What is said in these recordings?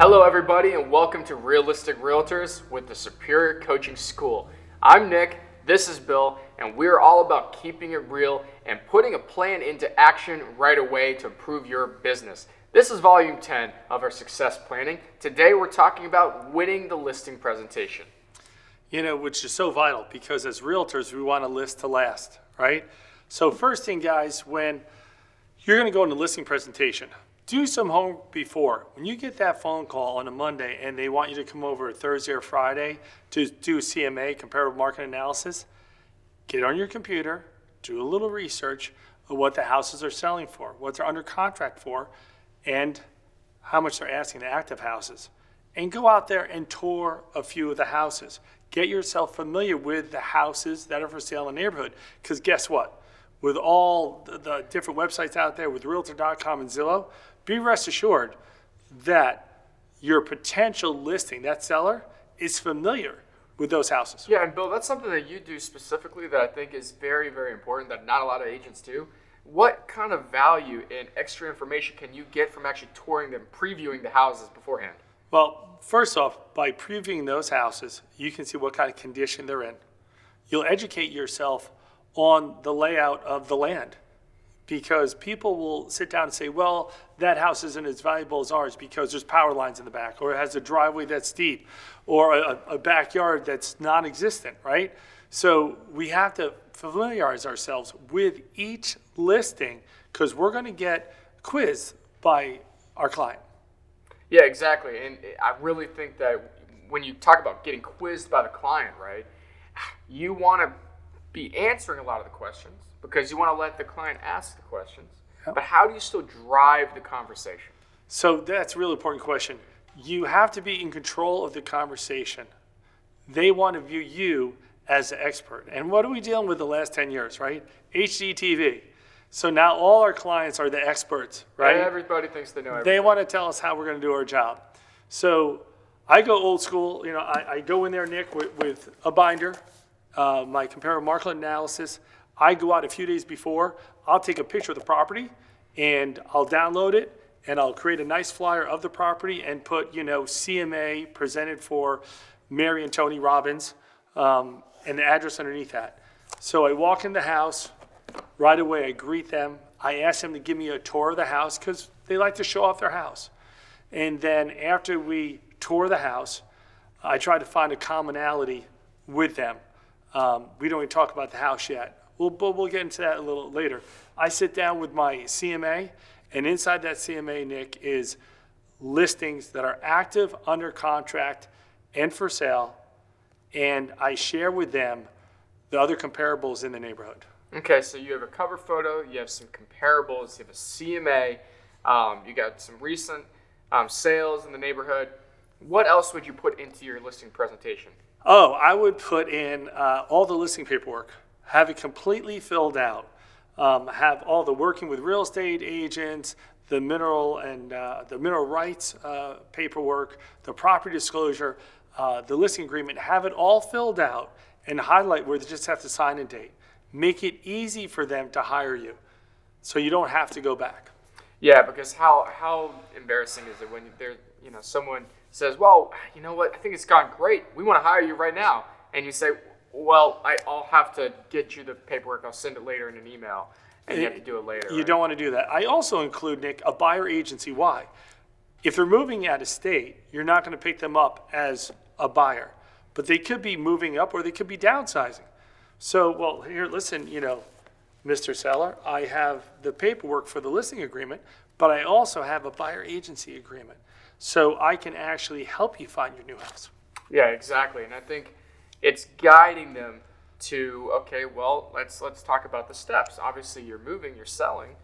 Hello everybody and welcome to Realistic Realtors with the Superior Coaching School. I'm Nick, this is Bill, and we're all about keeping it real and putting a plan into action right away to improve your business. This is volume 10 of our success planning. Today we're talking about winning the listing presentation. Which is so vital because as realtors, we want a list to last, right? So first thing, guys, when you're going to go into listing presentation, do some homework before. When you get that phone call on a Monday and they want you to come over Thursday or Friday to do CMA, comparative market analysis, get on your computer, do a little research of what the houses are selling for, what they're under contract for, and how much they're asking the active houses. And go out there and tour a few of the houses. Get yourself familiar with the houses that are for sale in the neighborhood. Because guess what? With all the different websites out there, with Realtor.com and Zillow, be rest assured that your potential listing, that seller, is familiar with those houses. Yeah, and Bill, that's something that you do specifically that I think is very, very important that not a lot of agents do. What kind of value and extra information can you get from actually touring them, previewing the houses beforehand? Well, first off, by previewing those houses, you can see what kind of condition they're in. You'll educate yourself on the layout of the land, because people will sit down and say, well, that house isn't as valuable as ours because there's power lines in the back, or it has a driveway that's steep, or a backyard that's non-existent, right? So we have to familiarize ourselves with each listing because we're going to get quizzed by our client. Yeah, exactly. And I really think that when you talk about getting quizzed by the client, right, you want to be answering a lot of the questions because you want to let the client ask the questions. Yep. But how do you still drive the conversation? So that's a really important question. You have to be in control of the conversation. They want to view you as the expert. And what are we dealing with the last 10 years, right? HGTV. So now all our clients are the experts, right? Everybody thinks they know everything. They want to tell us how we're going to do our job. So I go old school. I go in there, Nick, with a binder, my comparative market analysis. I go out a few days before. I'll take a picture of the property, and I'll download it, and I'll create a nice flyer of the property and put, CMA presented for Mary and Tony Robbins, and the address underneath that. So I walk in the house. Right away, I greet them. I ask them to give me a tour of the house because they like to show off their house. And then after we tour the house, I try to find a commonality with them. We don't even talk about the house yet. We'll get into that a little later. I sit down with my CMA, and inside that CMA, Nick, is listings that are active, under contract, and for sale, and I share with them the other comparables in the neighborhood. Okay, so you have a cover photo, you have some comparables, you have a CMA, you got some recent sales in the neighborhood. What else would you put into your listing presentation? Oh, I would put in all the listing paperwork, have it completely filled out, have all the working with real estate agents, the mineral and the mineral rights paperwork, the property disclosure, the listing agreement, have it all filled out and highlight where they just have to sign a date. Make it easy for them to hire you so you don't have to go back. Yeah, because how embarrassing is it when someone says, well, you know what, I think it's gone great. We want to hire you right now. And you say, well, I'll have to get you the paperwork. I'll send it later in an email. And you have to do it later. You don't want to do that. I also include, Nick, a buyer agency. Why? If they're moving out of state, you're not going to pick them up as a buyer. But they could be moving up or they could be downsizing. So, well, here, listen, Mr. Seller, I have the paperwork for the listing agreement, but I also have a buyer agency agreement. So I can actually help you find your new house. Yeah, exactly. And I think it's guiding them to, okay, well, let's talk about the steps. Obviously, you're moving, you're selling.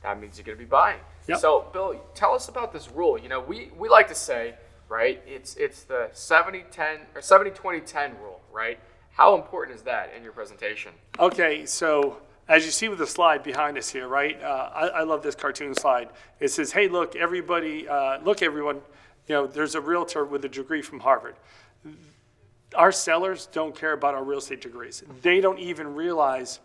That means you're going to be buying. Yep. So, Bill, tell us about this rule. We like to say, right, it's the 70-10 or 70-20-10 rule, right? How important is that in your presentation? Okay, so as you see with the slide behind us here, right? I love this cartoon slide. It says, hey, look, everybody, look, everyone, there's a realtor with a degree from Harvard. Our sellers don't care about our real estate degrees. They don't even realize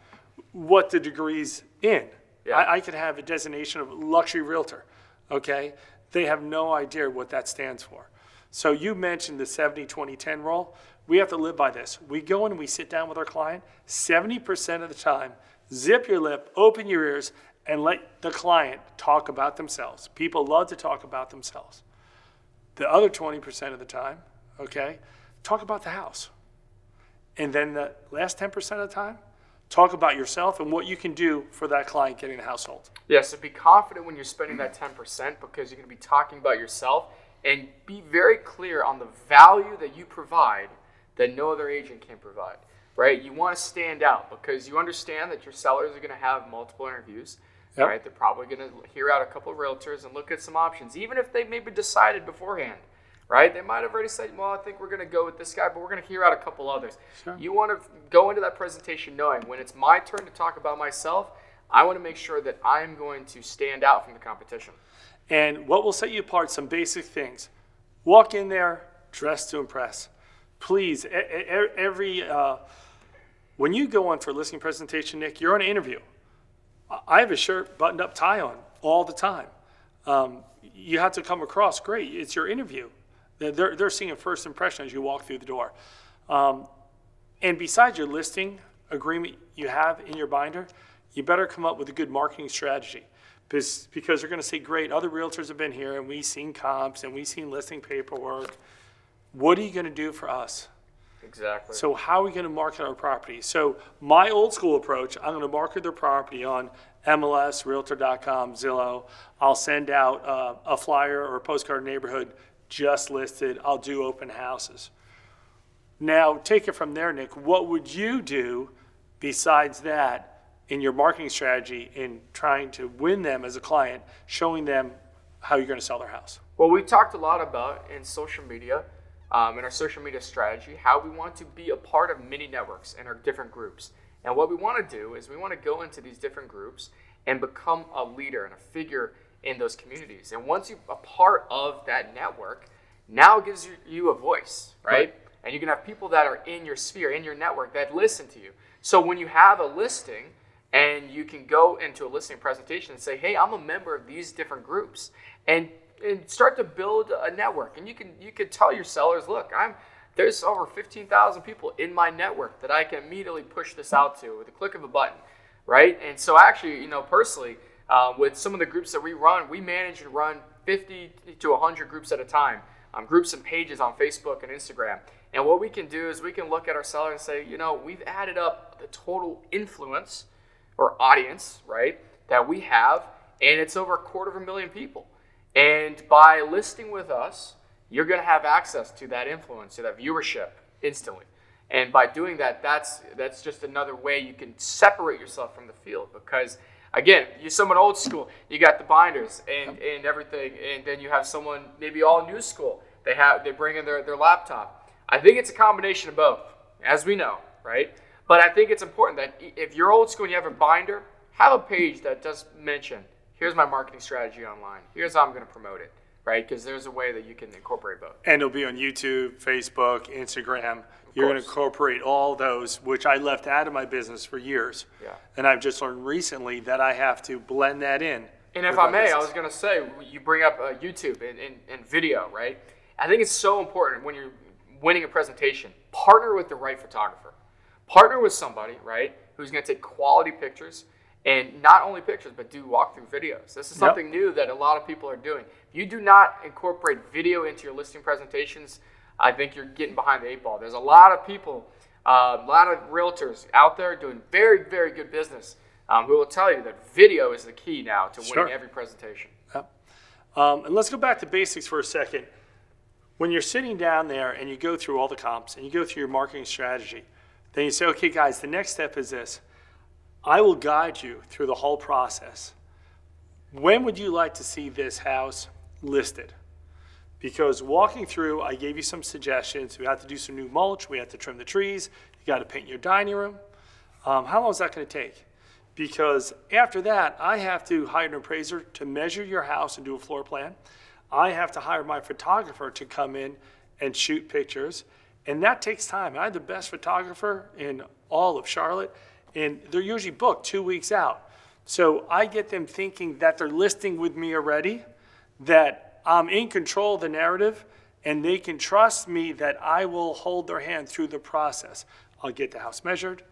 what the degree's in. Yeah. I could have a designation of luxury realtor, okay? they have no idea what that stands for. So you mentioned the 70-20-10 rule. We have to live by this. We go in and we sit down with our client 70% of the time, zip your lip, open your ears, and let the client talk about themselves. People love to talk about themselves. The other 20% of the time, okay, talk about the house. And then the last 10% of the time, talk about yourself and what you can do for that client getting the house sold. Yeah, so be confident when you're spending that 10% because you're going to be talking about yourself, and be very clear on the value that you provide that no other agent can provide, right? You want to stand out because you understand that your sellers are going to have multiple interviews, Yep. right? They're probably going to hear out a couple of realtors and look at some options, even if they maybe decided beforehand, right? They might have already said, well, I think we're going to go with this guy, but we're going to hear out a couple others. Sure. You want to go into that presentation knowing when it's my turn to talk about myself, I want to make sure that I'm going to stand out from the competition. And what will set you apart, some basic things. Walk in there, dress to impress. Please, when you go on for a listing presentation, Nick, you're on an interview. I have a shirt, buttoned up tie on all the time. You have to come across great. It's your interview. They're seeing a first impression as you walk through the door. And besides your listing agreement you have in your binder, you better come up with a good marketing strategy. Because they're going to say, great, other realtors have been here, and we've seen comps, and we've seen listing paperwork. What are you going to do for us? Exactly. So how are we going to market our property? So my old school approach, I'm going to market their property on MLS, Realtor.com, Zillow. I'll send out a flyer or a postcard in the neighborhood, just listed. I'll do open houses. Now, take it from there, Nick. What would you do besides that in your marketing strategy in trying to win them as a client, showing them how you're going to sell their house? Well, we talked a lot about in social media, in our social media strategy, how we want to be a part of mini networks and our different groups. And what we want to do is we want to go into these different groups and become a leader and a figure in those communities. And once you're a part of that network, now it gives you a voice, right? And you can have people that are in your sphere, in your network, that listen to you. So when you have a listing, and you can go into a listing presentation and say, hey, I'm a member of these different groups, and start to build a network. And you can tell your sellers, look, there's over 15,000 people in my network that I can immediately push this out to with a click of a button, right? And so actually, personally, with some of the groups that we run, we manage to run 50 to 100 groups at a time, groups and pages on Facebook and Instagram. And what we can do is we can look at our seller and say, we've added up the total influence or audience, right, that we have, and it's over 250,000 people. And by listing with us, you're going to have access to that influence, to that viewership instantly. And by doing that, that's just another way you can separate yourself from the field. Because again, you're someone old school, you got the binders and everything, and then you have someone maybe all new school. They bring in their laptop. I think it's a combination of both, as we know, right? But I think it's important that if you're old school and you have a binder, have a page that does mention, here's my marketing strategy online. Here's how I'm going to promote it, right? Because there's a way that you can incorporate both. And it'll be on YouTube, Facebook, Instagram. You're going to incorporate all those, which I left out of my business for years. Yeah. And I've just learned recently that I have to blend that in. And if I may, I was going to say, you bring up YouTube and video, right? I think it's so important when you're winning a presentation, partner with the right photographer. Partner with somebody, right, who's going to take quality pictures, and not only pictures, but do walkthrough videos. This is something new that a lot of people are doing. If you do not incorporate video into your listing presentations, I think you're getting behind the eight ball. There's a lot of people, a lot of realtors out there doing very, very good business who will tell you that video is the key now to winning every presentation. Yep. And let's go back to basics for a second. When you're sitting down there and you go through all the comps and you go through your marketing strategy, then you say, okay, guys, the next step is this. I will guide you through the whole process. When would you like to see this house listed? Because walking through, I gave you some suggestions. We have to do some new mulch. We have to trim the trees. You got to paint your dining room. How long is that going to take? Because after that, I have to hire an appraiser to measure your house and do a floor plan. I have to hire my photographer to come in and shoot pictures. And that takes time. I have the best photographer in all of Charlotte, and they're usually booked 2 weeks out. So I get them thinking that they're listing with me already, that I'm in control of the narrative, and they can trust me that I will hold their hand through the process. I'll get the house measured.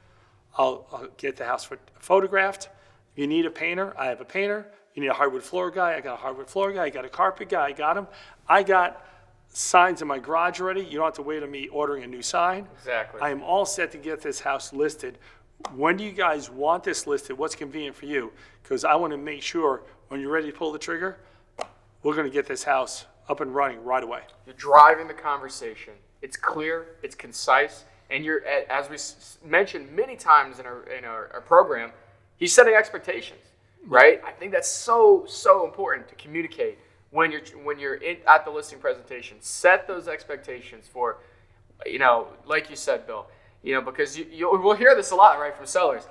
I'll get the house photographed. If you need a painter, I have a painter. You need a hardwood floor guy, I got a hardwood floor guy. You got a carpet guy, I got him. I got signs in my garage already. You don't have to wait on me ordering a new sign. Exactly. I am all set to get this house listed. When do you guys want this listed? What's convenient for you? Because I want to make sure when you're ready to pull the trigger, we're going to get this house up and running right away. You're driving the conversation. It's clear, it's concise, and you're, as we mentioned many times in our program, he's setting expectations, right? I think that's so important to communicate when you're at the listing presentation. Set those expectations for, like you said, Bill, because we'll hear this a lot, right, from sellers.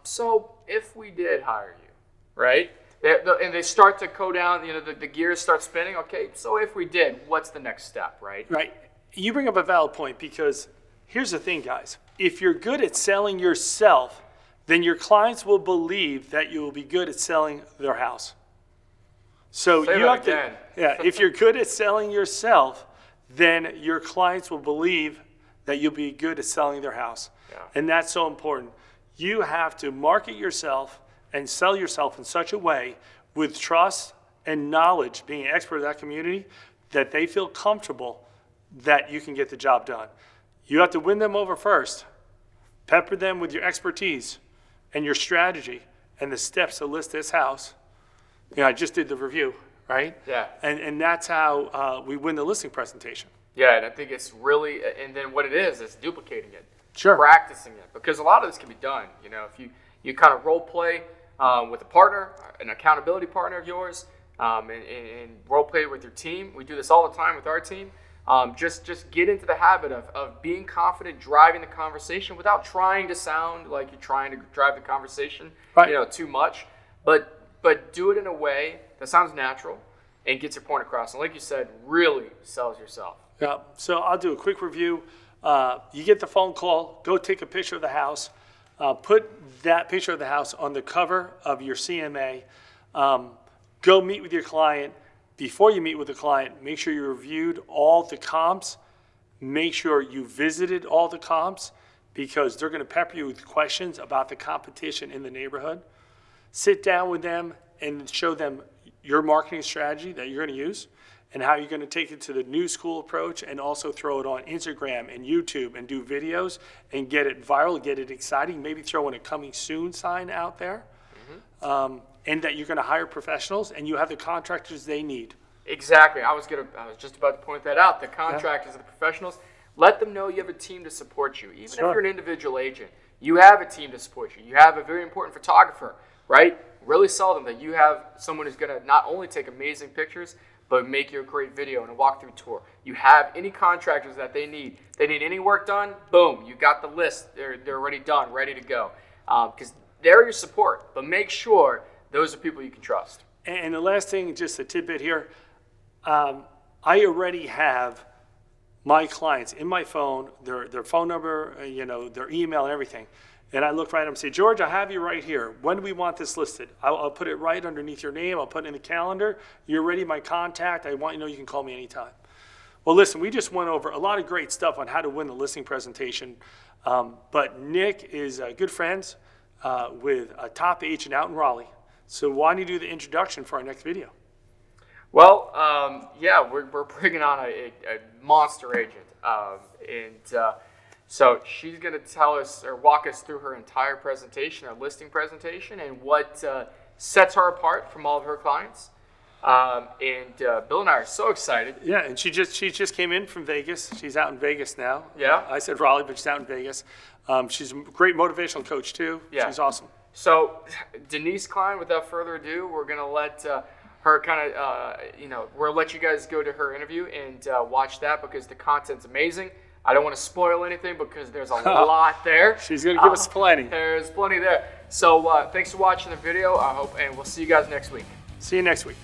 So if we did hire you, right? And they start to go down, the gears start spinning. Okay, so if we did, what's the next step, right? Right. You bring up a valid point, because here's the thing, guys. If you're good at selling yourself, then your clients will believe that you will be good at selling their house. So Say you that have again. if you're good at selling yourself, then your clients will believe that you'll be good at selling their house. Yeah. And that's so important. You have to market yourself and sell yourself in such a way with trust and knowledge, being an expert in that community, that they feel comfortable that you can get the job done. You have to win them over first. Pepper them with your expertise and your strategy and the steps to list this house. I just did the review, right? Yeah. And that's how we win the listing presentation. Yeah, and I think it's really, and then what it is duplicating it. Sure. Practicing it, because a lot of this can be done. If you kind of role play with a partner, an accountability partner of yours, and role play with your team. We do this all the time with our team. Just get into the habit of being confident, driving the conversation without trying to sound like you're trying to drive the conversation, right, too much. But do it in a way that sounds natural and gets your point across. And like you said, really sells yourself. Yeah. So I'll do a quick review. You get the phone call, go take a picture of the house, put that picture of the house on the cover of your CMA, go meet with your client. Before you meet with the client, make sure you reviewed all the comps, make sure you visited all the comps, because they're going to pepper you with questions about the competition in the neighborhood. Sit down with them and show them your marketing strategy that you're going to use, and how you're going to take it to the new school approach, and also throw it on Instagram and YouTube and do videos and get it viral, get it exciting, maybe throw in a coming soon sign out there, and that you're going to hire professionals and you have the contractors they need. Exactly. I was just about to point that out. The contractors and the professionals, let them know you have a team to support you. Even if you're an individual agent, you have a team to support you. You have a very important photographer, right? Really sell them that you have someone who's going to not only take amazing pictures, but make you a great video and a walkthrough tour. You have any contractors that they need any work done, boom, you got the list. They're already done, ready to go. Because they're your support, but make sure those are people you can trust. And the last thing, just a tidbit here, I already have my clients in my phone, their phone number, their email and everything. And I look right at them and say, George, I have you right here. When do we want this listed? I'll put it right underneath your name. I'll put it in the calendar. You're already my contact. I want you to know you can call me anytime. Well, listen, we just went over a lot of great stuff on how to win the listing presentation. But Nick is good friends with a top agent out in Raleigh. So why don't you do the introduction for our next video? Well, we're bringing on a monster agent. So she's going to tell us or walk us through her entire presentation, her listing presentation, and what sets her apart from all of her clients. Bill and I are so excited. Yeah, and she just came in from Vegas. She's out in Vegas now. Yeah. I said Raleigh, but she's out in Vegas. She's a great motivational coach too. Yeah. She's awesome. So Denise Klein, without further ado, we're going to let her kind of, we'll let you guys go to her interview and watch that, because the content's amazing. I don't want to spoil anything because there's a lot there. She's going to give us plenty. There's plenty there. So thanks for watching the video. I hope, and we'll see you guys next week. See you next week.